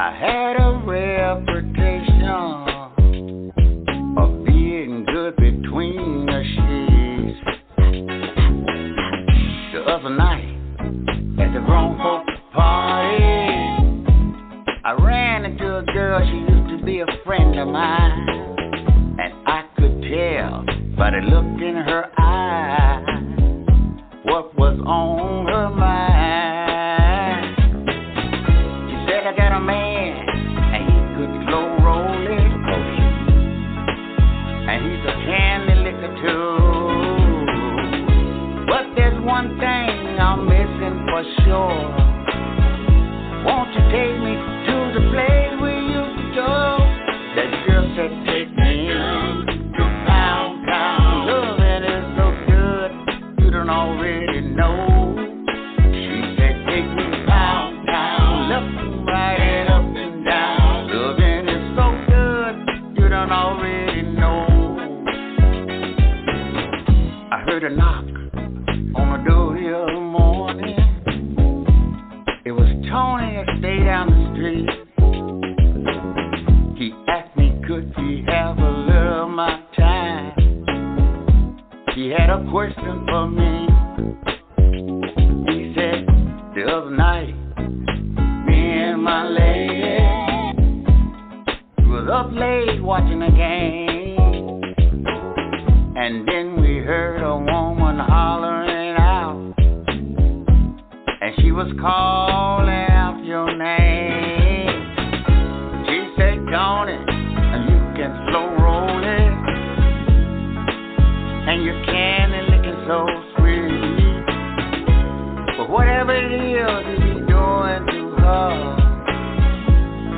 I had a reputation of being good between the sheets. The other night at the grown folks party, I ran into a girl, she used to be a friend of mine, and I could tell by the look in her eye what was on her mind. She said, I got a man, and he could slow roll it, and he's a candy liquor too. But there's one thing I'm missing for sure. Won't you take me to the place we used to go? That girl said, take me to Poundtown. Loving is so good, you don't already know. She said, take me to Poundtown. Left and right and up and down. Loving is so good, you don't already know. I heard a knock on the door the other morning. It was Tony that stayed down the street. He asked me, could he have a little of my time? He had a question for me. He said, the other night, me and my lady was up late watching the game, and then we heard a woman hollering out, and she was calling out your name. She said, Tony, you can slow roll it, and your candy looking so sweet. But whatever it is you're doing to her,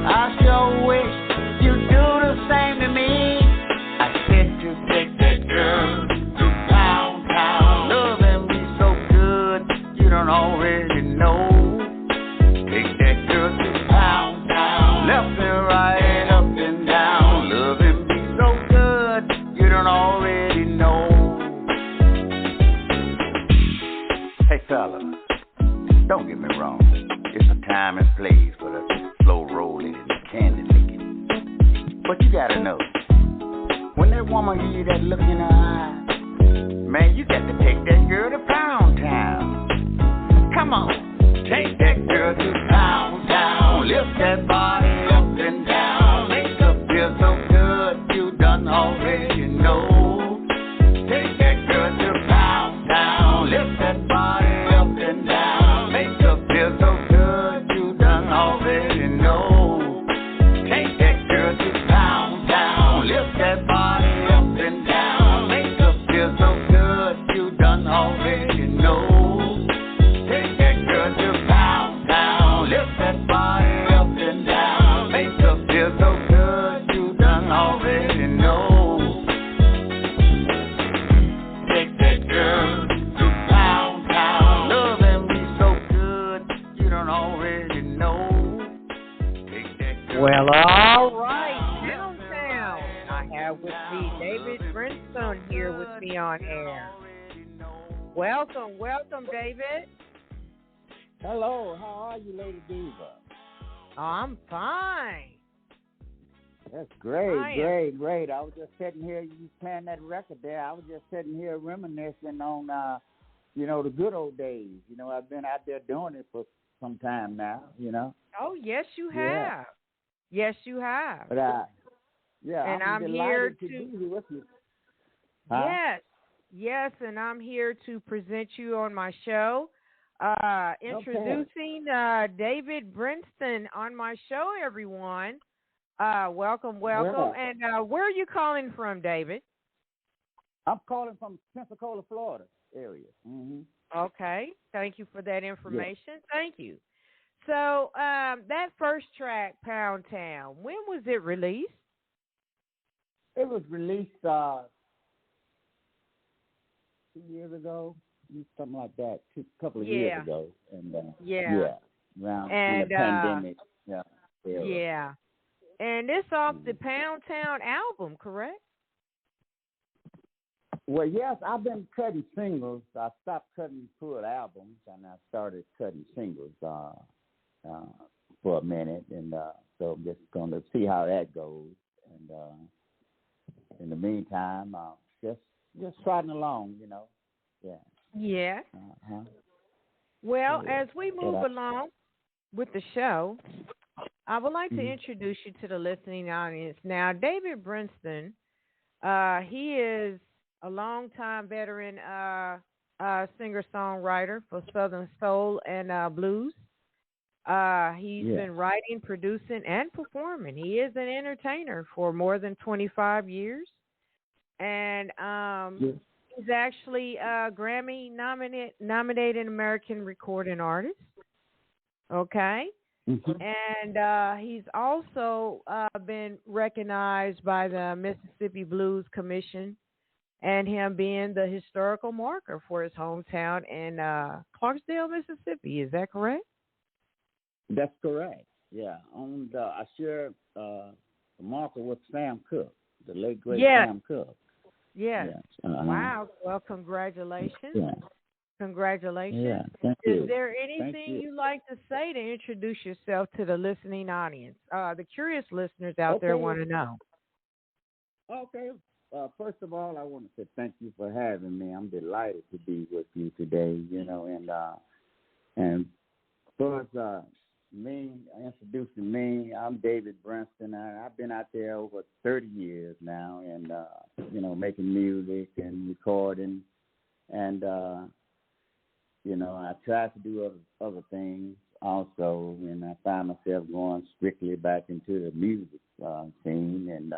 I sure wish you'd do the same to me. I said to take that girl to Poundtown. Loving me so good, you don't already know. Take that girl to Poundtown. Left and right and up and down. Loving me so good, you don't already know. Hey fella, don't get me wrong. It's a time and place for the slow rolling and the candy licking. But you gotta know, when that woman give you that look in her eye, man, you got to take that girl to Poundtown. Come on, take that girl to Poundtown. Lift that body up and down. Make her feel so good, you done already know. Take that girl to Poundtown. Lift that body up and down. Make her feel so good, you done already know. Take that girl to Poundtown. Lift that body up and down. Make her feel so good, you done already know. Take that girl to Poundtown. Lift that body up and down. Make her feel so good, you done already know. Take that girl to Poundtown. Loving me so good, you don't already know. Take that girl. Well, all right, Poundtown. I have with me David Brinston here with me on air. Welcome, David. Hello, how are you, Lady Diva? Oh, I'm fine. That's great, I great. I was just sitting here, you playing that record there. I was just sitting here reminiscing on, the good old days. I've been out there doing it for some time now, Oh, yes, you have. Yeah. Yes, you have. But, And I'm here to be here with you. Huh? Yes, and I'm here to present you on my show. Introducing David Brinston on my show, everyone. Welcome. Yeah. And where are you calling from, David? I'm calling from Pensacola, Florida area. Mm-hmm. Okay. Thank you for that information. Yeah. Thank you. So that first track, Poundtown, when was it released? It was released 2 years ago, something like that, a couple of years ago. And around the pandemic. Yeah. And it's off the Poundtown album, correct? Well, yes, I've been cutting singles. I stopped cutting full albums, and I started cutting singles for a minute, and so I'm just going to see how that goes. And in the meantime, just trotting along, Yeah. Yeah. Uh-huh. Well, Yeah. as we move along with the show, I would like to introduce you to the listening audience. Now, David Brinston, he is a longtime veteran singer-songwriter for Southern Soul and blues. He's been writing, producing, and performing. He is an entertainer for more than 25 years. And he's actually a Grammy nominated American recording artist. Okay? And he's also been recognized by the Mississippi Blues Commission, and him being the historical marker for his hometown in Clarksdale, Mississippi. Is that correct? That's correct. Yeah. I share the marker with Sam Cooke, the late great Sam Cooke. Yes. Wow. Well, congratulations. Yeah. Congratulations. Yeah. Thank you. Is there anything you'd like to say to introduce yourself to the listening audience? The curious listeners out there want to know. Okay. First of all, I want to say thank you for having me. I'm delighted to be with you today, and first, introducing me, I'm David Brinston. I've been out there over 30 years now, and making music and recording, and I try to do other things also, and I find myself going strictly back into the music scene, and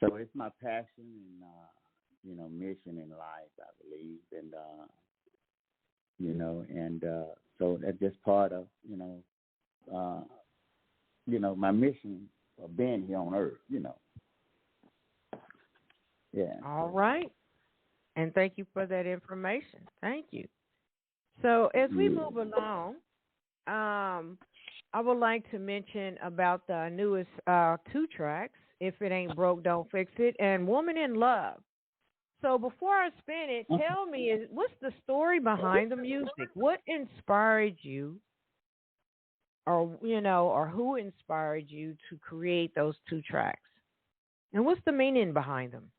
so it's my passion and mission in life, I believe, and so that's just part of my mission of being here on Earth, Yeah. All right. And thank you for that information. Thank you. So as we move along, I would like to mention about the newest 2 tracks, If It Ain't Broke, Don't Fix It, and Woman in Love. So before I spin it, tell me, what's the story behind the music? What inspired you, or who inspired you to create those 2 tracks? And what's the meaning behind them?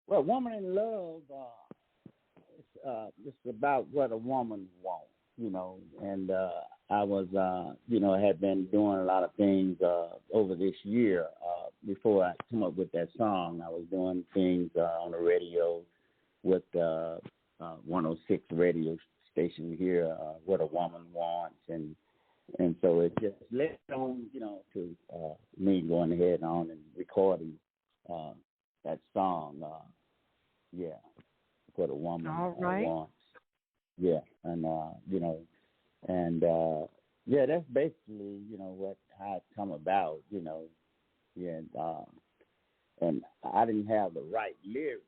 Well, Woman in Love, it's about what a woman wants, and I was, had been doing a lot of things over this year. Before I come up with that song, I was doing things on the radio with 106 radio station here, What a Woman Wants, and so it just led on, to me going ahead on and recording that song, What a Woman Wants. Yeah, and that's basically, how it come about, and I didn't have the right lyrics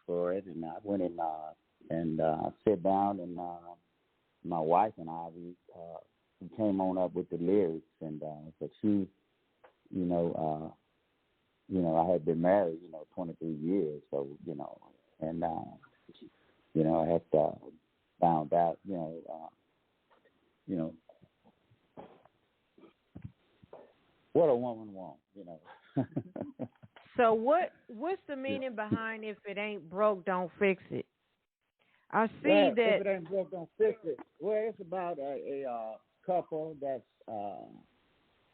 for it, and I went in and sit down, and my wife and I, we came on up with the lyrics, and but she, I had been married, 23 years, so, and, I had found out, what a woman wants, So what's the meaning behind If It Ain't Broke, Don't Fix It? I see that. If it ain't broke, don't fix it. Well, it's about a couple that's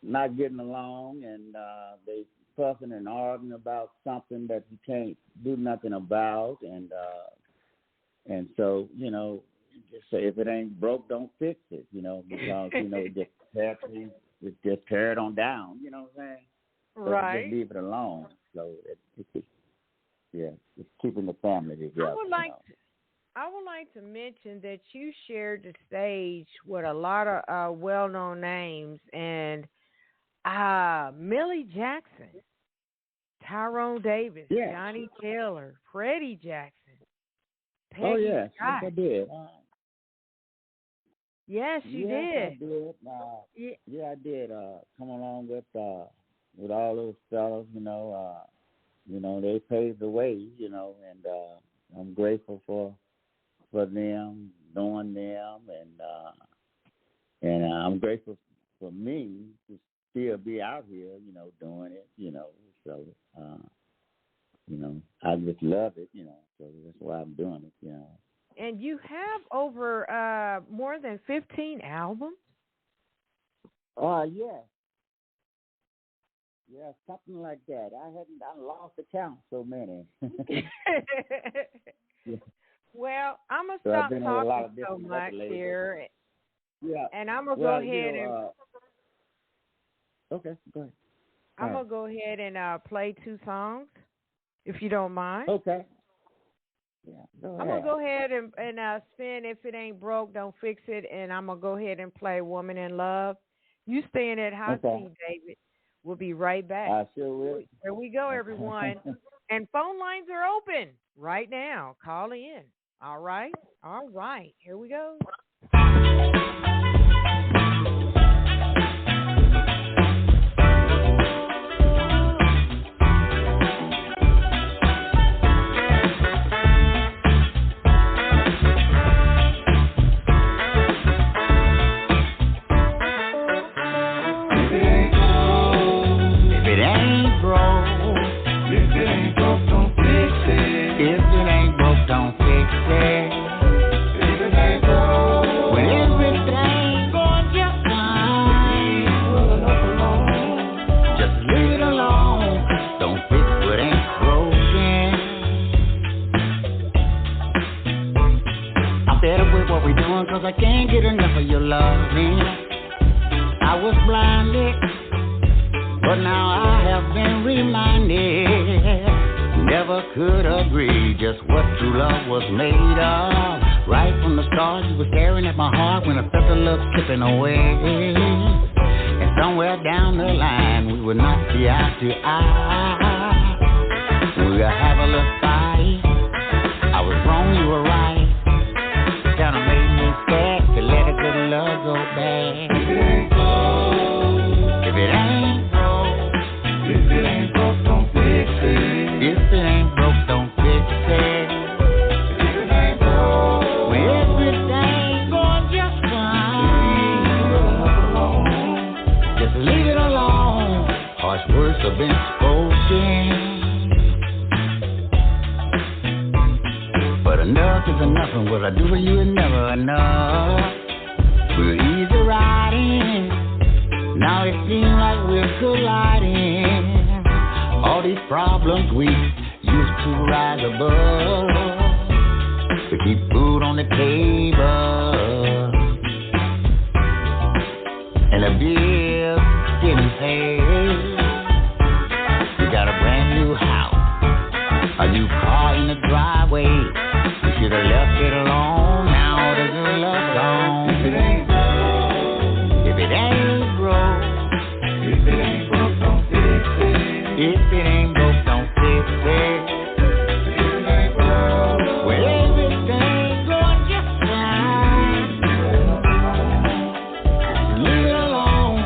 not getting along, and they fussing and arguing about something that you can't do nothing about, and so just say if it ain't broke, don't fix it, because just tear it on down, you know what I'm saying? So right. Just leave it alone. So it's keeping the family together. I would like to mention that you shared the stage with a lot of well-known names, and Millie Jackson, Tyrone Davis, Johnny Taylor, Freddie Jackson, Peggy yes, Scott. I did. Yes, you did. I did. I did. Come along with all those fellas, they paved the way, and I'm grateful for them, knowing them, And I'm grateful for me to still be out here, doing it, So, I just love it, So that's why I'm doing it, And you have over more than 15 albums? Yeah. Yeah, something like that. I lost the count, so many. Yeah. Well, I'm going to stop talking so much here. Yeah. And I'm going to go ahead and... Okay, go ahead. I'm going to go ahead and play 2 songs, if you don't mind. Okay. Yeah, go ahead. I'm going to go ahead and spin If It Ain't Broke, Don't Fix It, and I'm going to go ahead and play Woman in Love. You stay in that hot seat, David. We'll be right back. I sure will. There we go, everyone. And phone lines are open right now. Call in. All right? All right. Here we go. Cause I can't get enough of your loving. I was blinded, but now I have been reminded. Never could agree just what true love was made of. Right from the start, you were staring at my heart when I felt the love slipping away. And somewhere down the line, we would not see eye to eye. We would have a little fight. I was wrong, you were right. Kinda made me scared to let a good love go bad. If it ain't broke, if it ain't broke, if it ain't broke, don't fix it. If it ain't broke, don't fix it. If it ain't broke, well, everything's going just fine. Just leave it alone. Harsh words have been spoken. Enough is enough, and what I do for you is never enough. We're easy riding, now it seems like we're colliding. All these problems we used to rise above, to keep food on the table, and the bills getting paid. You got a brand new house, a new car in the driveway. Should have left it alone, now the good love gone. If it ain't broke, if it ain't broke, if it ain't broke, don't fix it. If it ain't broke, don't fix it. If it ain't broke, well, everything's going just fine. Leave it alone.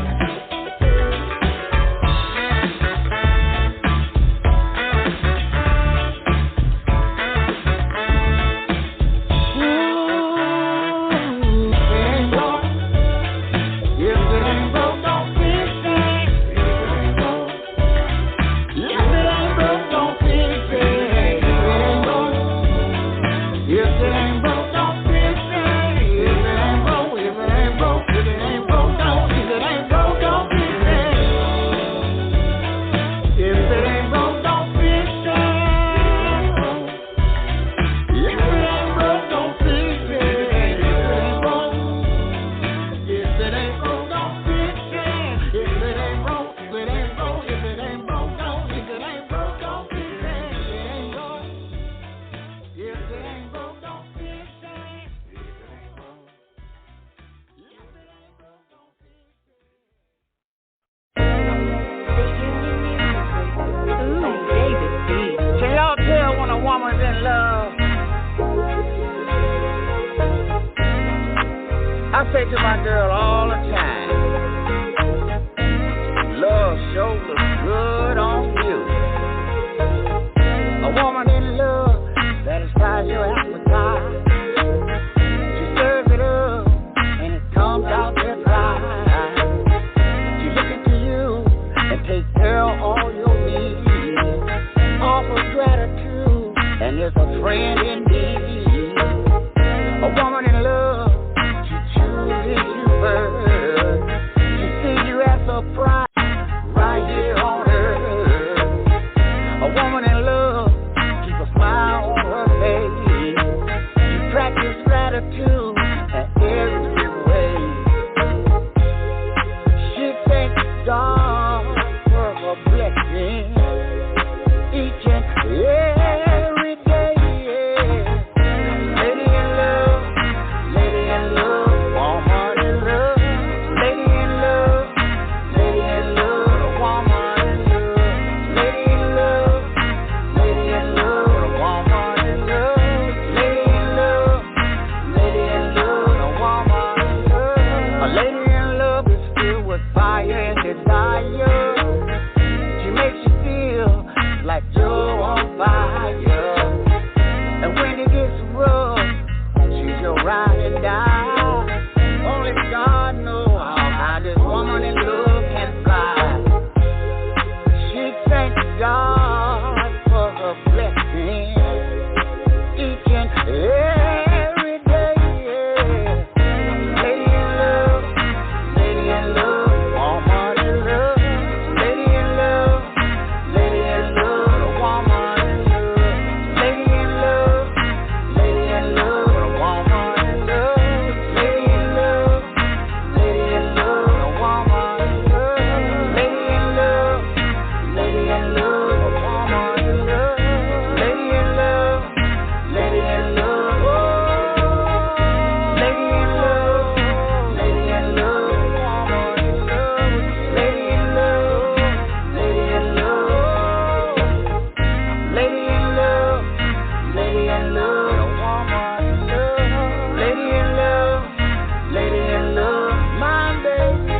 I say to my girl all the time, love sure looks good on you. A woman in love satisfies your appetite. She serves it up and it comes out just right. her pride right here on earth. A woman in love, keep a smile on her face. She practice gratitude in every way. She thanks God for her blessing each and every day. Lady in love, woman in love. Lady in love, woman in love. Lady in love, woman in love. Lady in love, woman in love. A lady in love is filled with fire and desire. She makes you feel like you're on fire. And when it gets rough, she's your ride and die. Only God knows how high this woman in love can fly. She thanks God for her blessing each and every day. Lady in love, woman in love. Lady in love, woman in love. Lady in love, woman in love. Lady in love, woman in love. Lady in love, woman in love. Lady in love, oh. Lady in love, woman in love. Lady in love, lady in love, woman in love. Lady in love, my baby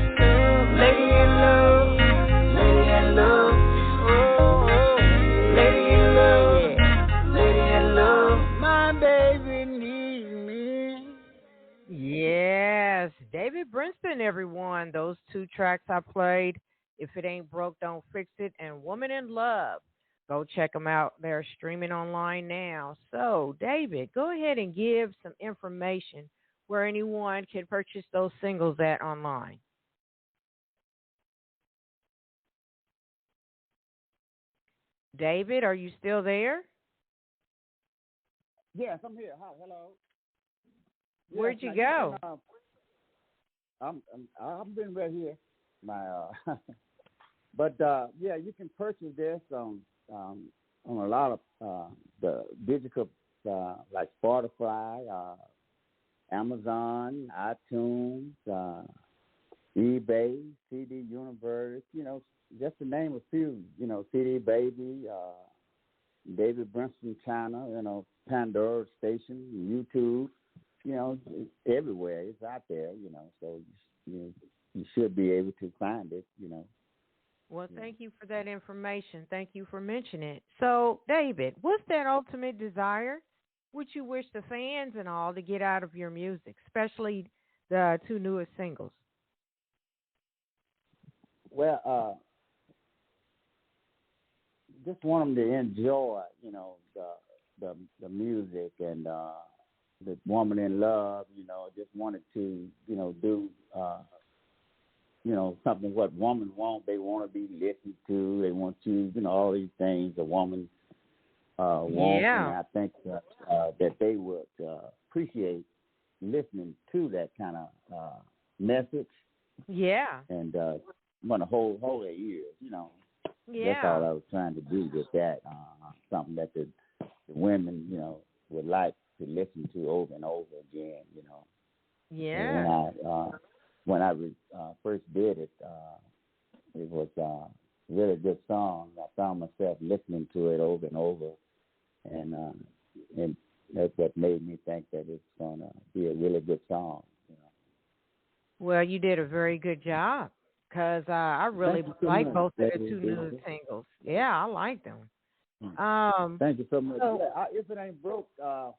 love. Lady in love, oh. Lady in love, my baby need me. Yes, David Brinston, everyone. Those two tracks I played, If It Ain't Broke, Don't Fix It, and Woman in Love. Go check them out. They're streaming online now. So, David, go ahead and give some information where anyone can purchase those singles at online. David, are you still there? Yes, I'm here. Hi, hello. Where'd you Yes, go? I've been right here. But yeah, you can purchase this on a lot of the digital like Spotify, Amazon, iTunes, eBay, CD Universe. Just to name a few. CD Baby, David Brinston channel. Pandora station, YouTube. Everywhere it's out there. So you should be able to find it. Well, thank you for that information. Thank you for mentioning it. So, David, what's that ultimate desire? What you wish the fans and all to get out of your music, especially the two newest singles? Well, just want them to enjoy, the music and the Woman in Love. Just wanted to, do. Something what women want. They want to be listened to. They want to, all these things a woman wants. Yeah. And I think that they would appreciate listening to that kind of message. Yeah. And want to hold their ears, Yeah. That's all I was trying to do with that. Something that the women, would like to listen to over and over again, Yeah. And when I first did it, it was a really good song. I found myself listening to it over and over, and that's what made me think that it's going to be a really good song. Well, you did a very good job because I really like both of the two new singles. Yeah, I like them. Thank you so much. So, If It Ain't Broke, I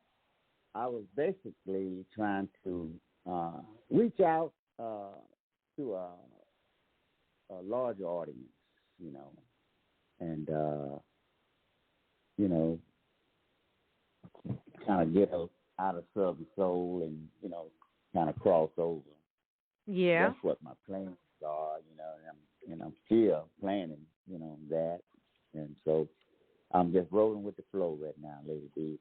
was basically trying to reach out to a larger audience, and kind of get out of Southern Soul and kind of cross over. yeah. That's what my plans are. And I'm still planning, that. And so I'm just rolling with the flow right now, Lady Diva.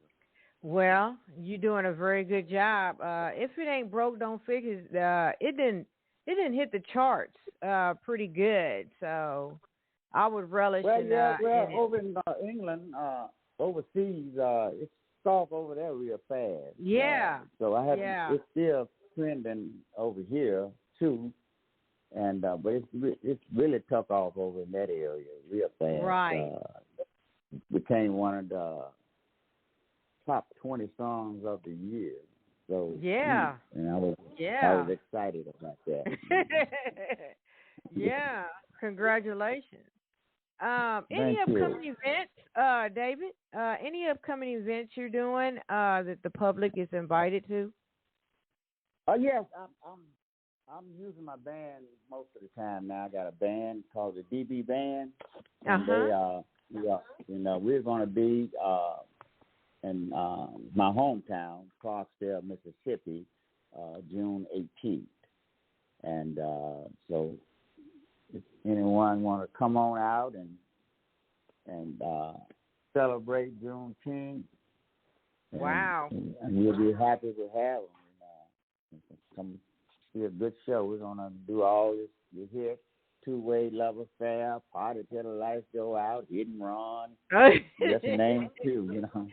Well, you're doing a very good job. If it ain't broke, don't fix it. It didn't hit the charts pretty good. So I would relish in over in England, overseas, it's soft over there real fast. Yeah. So it's still trending over here too, and but it's really took off over in that area real fast. Right. Became one of the top 20 songs of the year. So yeah, and I was excited about that. Yeah, congratulations. Any Thank you. upcoming events, David? Any upcoming events you're doing that the public is invited to? Yes, I'm using my band most of the time now. I got a band called the DB Band, and we're going to be in my hometown, Clarksville, Mississippi, June 18th. And so if anyone want to come on out and celebrate Juneteenth, Wow. And we'll be happy to have them. Come see a good show. We're going to do all this. You hear two-way love affair, party till the lights go out, hit and run. Just to name a few, So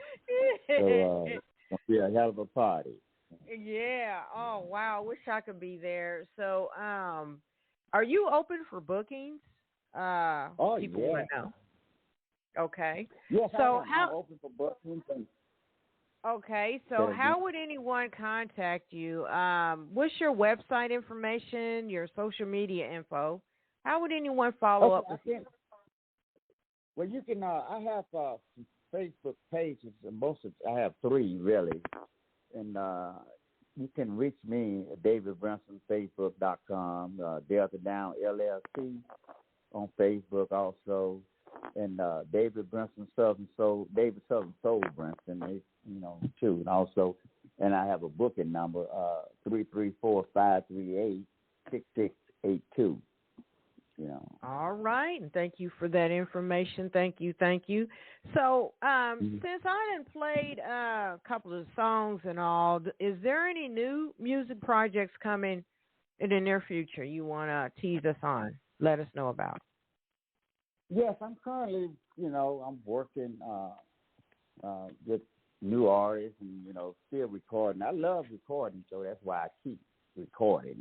it's going to be a hell of a party. Yeah. Oh, wow. Wish I could be there. So, are you open for bookings? People want to know. Okay. Yes, so I'm open for bookings. Okay. So how would anyone contact you? What's your website information, your social media info? How would anyone follow up with you? Well, you can. I have Facebook pages. I have 3 really, and you can reach me at David Brinston, Facebook.com, Delta Down LLC on Facebook also, and David Brinston Southern Soul, David Southern Soul Brinston, too, and also, and I have a booking number 334-538-6682. All right, and thank you for that information. Thank you. So, since I done played a couple of songs and all, is there any new music projects coming in the near future you want to tease us on? Let us know about. Yes, I'm currently, I'm working with new artists and, still recording. I love recording, so that's why I keep recording,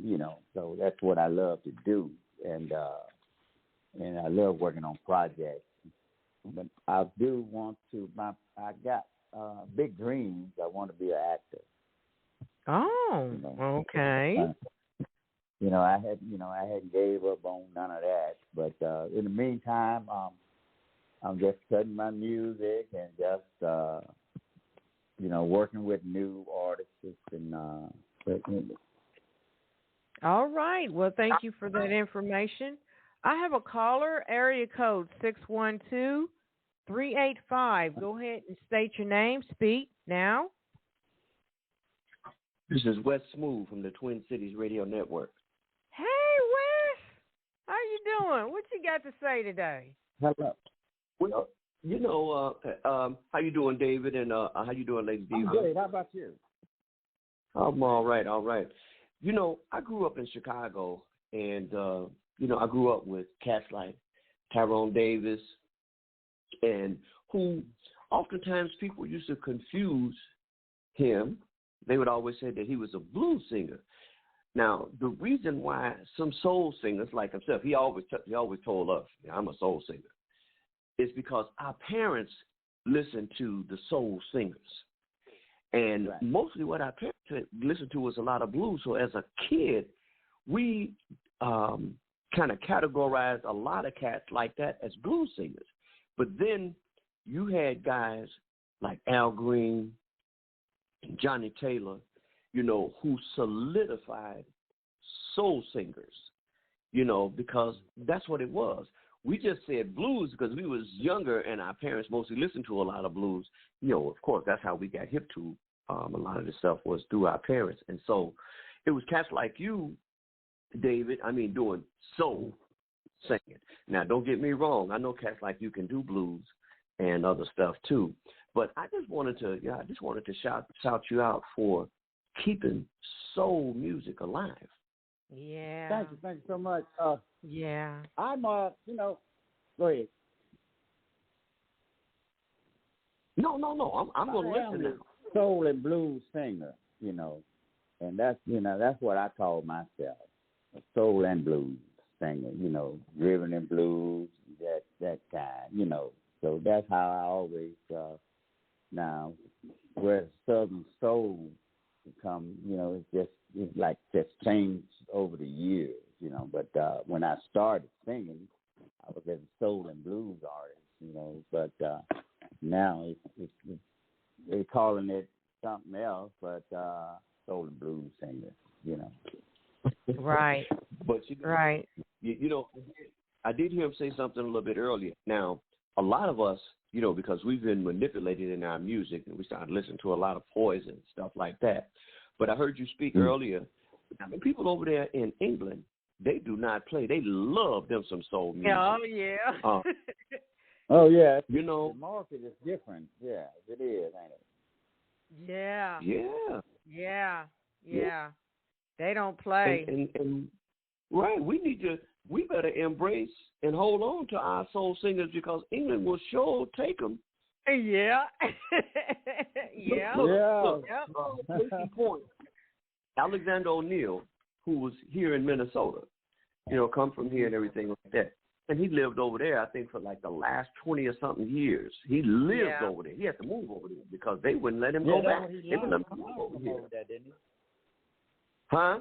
so that's what I love to do. And I love working on projects. But I do want to. I got big dreams. I want to be an actor. Oh, okay. I hadn't gave up on none of that. But in the meantime, I'm just cutting my music and just working with new artists and. All right. Well, thank you for that information. I have a caller, area code 612-385. Go ahead and state your name. Speak now. This is Wes Smooth from the Twin Cities Radio Network. Hey, Wes. How you doing? What you got to say today? Hello. Well, how you doing, David, and how you doing, Lady Diva? I'm good. How about you? I'm all right. I grew up in Chicago, and, I grew up with cats like Tyrone Davis, and who oftentimes people used to confuse him. They would always say that he was a blues singer. Now, the reason why some soul singers like himself, he always told us, I'm a soul singer, is because our parents listened to the soul singers. And mostly what our parents listened to was a lot of blues. So as a kid, we kind of categorized a lot of cats like that as blues singers. But then you had guys like Al Green, Johnny Taylor, who solidified soul singers, because that's what it was. We just said blues because we was younger and our parents mostly listened to a lot of blues. Of course, that's how we got hip to a lot of this stuff was through our parents. And so it was cats like you, David, doing soul singing. Now, don't get me wrong. I know cats like you can do blues and other stuff too. But I just wanted to shout you out for keeping soul music alive. Yeah. Thank you so much. Yeah. I'm go ahead. No. I'm going to listen now. Soul and blues singer, and that's what I call myself, a soul and blues singer, rhythm and blues, that kind, So that's how I always now where Southern soul come, it's just changed over the years, But when I started singing, I was a soul and blues artist, But now they're calling it something else, but soul and blues singer, Right. But right. I did hear him say something a little bit earlier. Now, a lot of us, because we've been manipulated in our music, and we started listening to a lot of Poison and stuff like that. But I heard you speak earlier. I mean, people over there in England, they do not play. They love them some soul music. Oh, yeah. Oh, yeah. The market is different. Yeah, it is, ain't it? Yeah. Yeah. Yeah. They don't play. And right, we better embrace and hold on to our soul singers because England will sure take them. Yeah. Look, case in point, Alexander O'Neill, who was here in Minnesota, come from here and everything like that. And he lived over there, I think, for like the last 20 or something years. He lived over there. He had to move over there because they wouldn't let him go back. They wouldn't let him move over here. That, didn't he? Huh?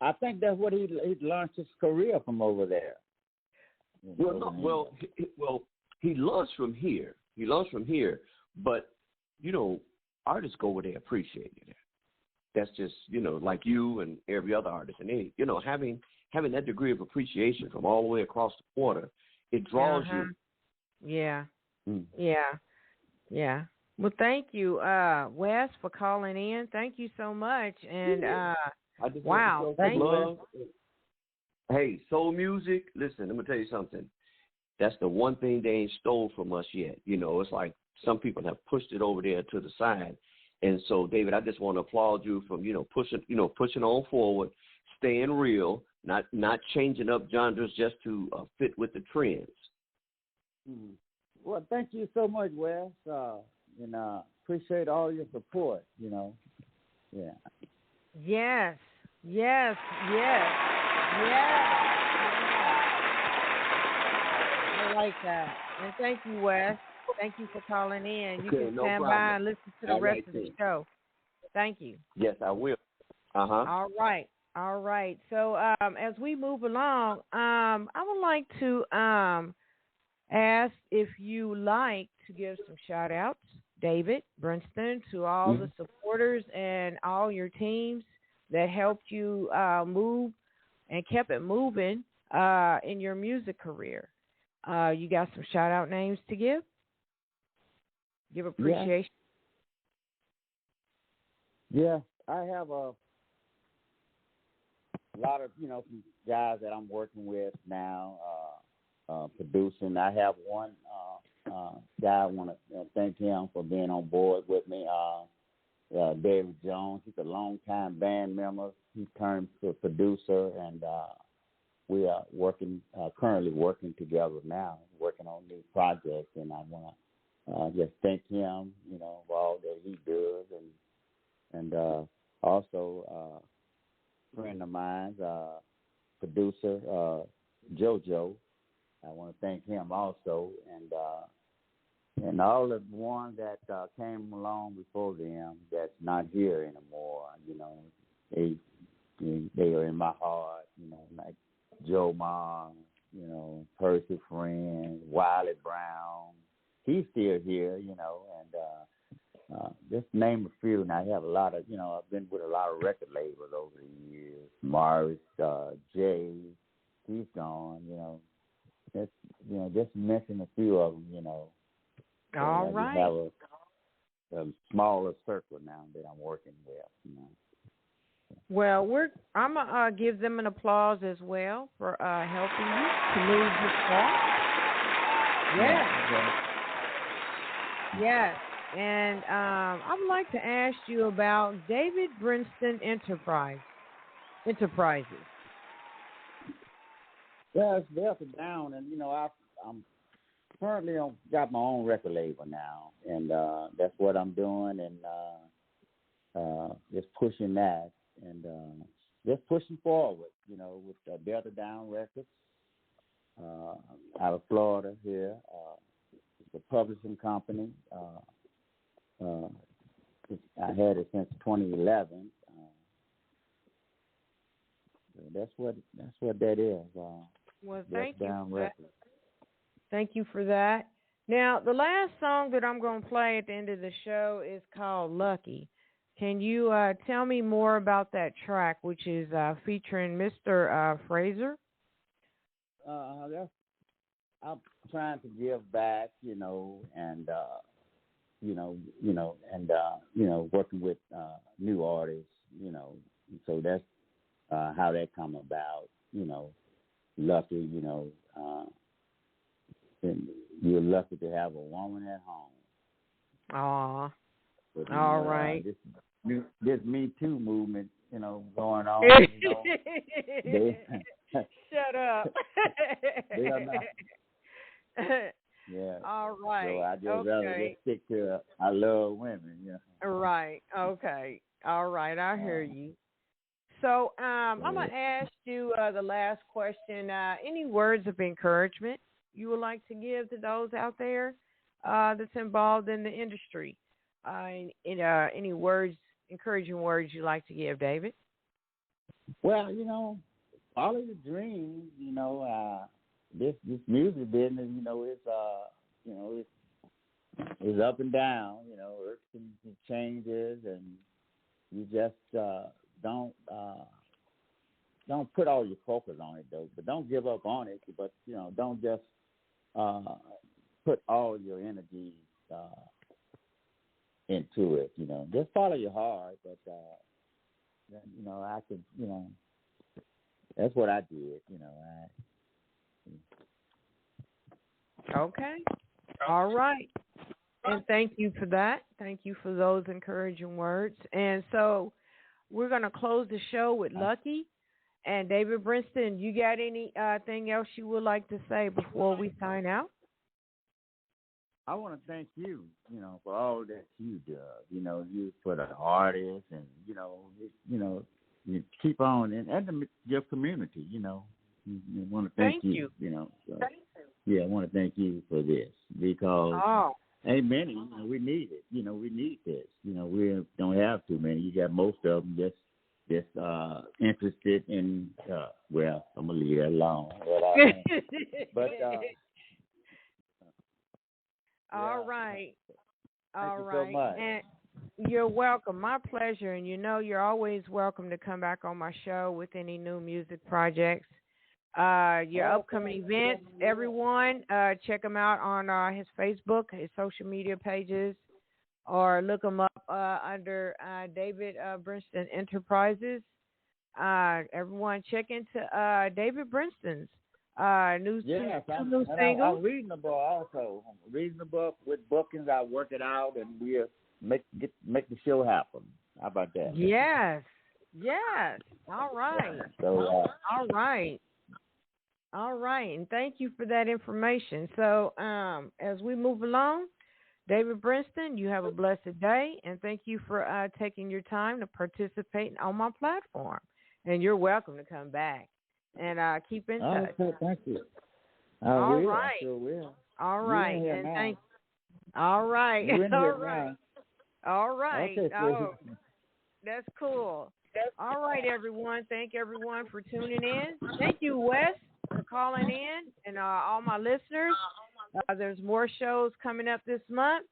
I think that's what he launched his career from over there. He launched from here. But artists go where they appreciate it. That's just like you and every other artist, and they, having that degree of appreciation from all the way across the water, it draws you. Yeah. Yeah. Well, thank you, Wes, for calling in. Thank you so much. And wow, thank you. Hey, soul music. Listen, let me tell you something. That's the one thing they ain't stole from us yet. It's like some people have pushed it over there to the side. And so, David, I just want to applaud you from pushing on forward, staying real, not changing up genres just to fit with the trends. Well, thank you so much, Wes. And appreciate all your support. Yeah. Yes. I like that. And thank you, Wes. Thank you for calling in. You can stand by and listen to the rest of the show. Thank you. Yes, I will. All right. So as we move along, I would like to ask if you like to give some shout-outs, David Brinston, to all the supporters and all your teams that helped you move and kept it moving in your music career. You got some shout-out names to give? Give appreciation? Yeah, I have a lot of, some guys that I'm working with now, producing. I have one guy, I want to thank him for being on board with me, David Jones. He's a longtime band member. He turned to a producer, and we are currently working together now, working on new projects, and I want to just thank him, for all that he does, and also a friend of mine, producer JoJo. I want to thank him also, and all the ones that came along before them that's not here anymore. They are in my heart. Like Joe Ma, Percy Friend, Wiley Brown. He's still here, and just name a few. Now, I have a lot of, I've been with a lot of record labels over the years. Morris, Jay, he's gone, just mention a few of them, All right. I have a smaller circle now that I'm working with, Well, I'm gonna give them an applause as well for helping you to move this far. Yes. Yes. And I would like to ask you about David Brinston Enterprises. Yeah, it's up and down, and I'm currently got my own record label now, and that's what I'm doing, and just pushing that, and just pushing forward, with Delta Down Records out of Florida here. It's a publishing company. I had it since 2011. That's what that is. Well, thank you for that. Thank you for that. Now, the last song that I'm going to play at the end of the show is called Lucky. Can you tell me more about that track, which is featuring Mr. Fraser? I'm trying to give back, and working with new artists, so that's how that come about, lucky, and you're lucky to have a woman at home. Aw. But, all right. This Me Too movement, going on. Shut up. They are not. Yeah. All right. So I just rather just stick to I love women. Yeah. Right. Okay. All right. I hear you. So I'm going to ask you the last question. Any words of encouragement you would like to give to those out there that's involved in the industry? Any encouraging words you'd like to give, David? Well, follow your dreams. This music business, it's up and down. Earth changes, and you just don't put all your focus on it though. But don't give up on it. But don't just put all your energy into it. Just follow your heart. But I could, that's what I did. Okay. All right. And thank you for that. Thank you for those encouraging words. And so we're going to close the show with Lucky. And David Brinston, you got anything else you would like to say before we sign out? I want to thank you, for all that you do. You for the artists, and you keep on, and your community. You want to thank you. So, I want to thank you for this because ain't many. We need it. We need this. We don't have too many. You got most of them just interested in. Well, I'm gonna leave that alone. But. All right. Thank you so much. And you're welcome. My pleasure. And you're always welcome to come back on my show with any new music projects. Your upcoming events, everyone, check him out on his Facebook, his social media pages, or look him up under David Brinston Enterprises. Everyone, check into David Brinston's new singles. I'm reading the book also. I'm reading the book with bookings. I work it out, and we'll make the show happen. How about that? Yes. All right. So, All right. And thank you for that information. So, as we move along, David Brinston, you have a blessed day, and thank you for taking your time to participate on my platform. And you're welcome to come back. And keep in touch. Okay, thank you. All right. I sure will. All right. And thank. All right. All right. All right. Okay, oh, that's cool. All right, everyone. Thank everyone for tuning in. Thank you, Wes, for calling in, and all my listeners. There's more shows coming up this month.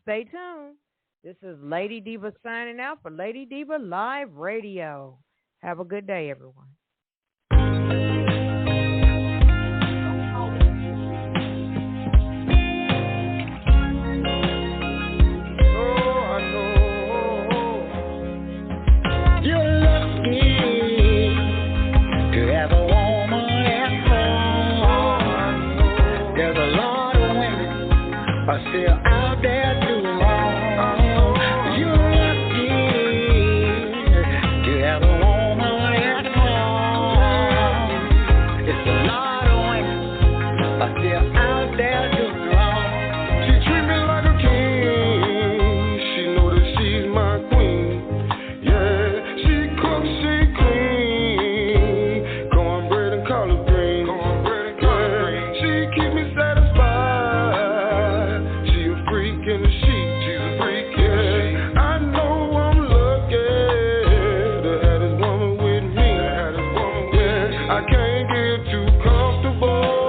Stay tuned. This is Lady Diva signing out for Lady Diva Live Radio. Have a good day, everyone. You're lucky. are still out there doing wrong. She treat me like a king. She know that she's my queen. Yeah, she cooks, she clean. Cornbread and collard greens. She keep me satisfied. She a freak in the sheet. She's a freak in the sheet. I know I'm lucky to have this woman with me. Yeah, I can't get too comfortable.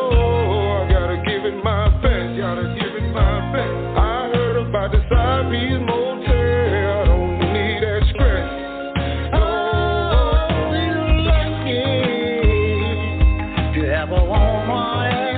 I gotta give it my best. I heard about the side piece motel. I don't need that stress. Oh, we're lucky to have a woman.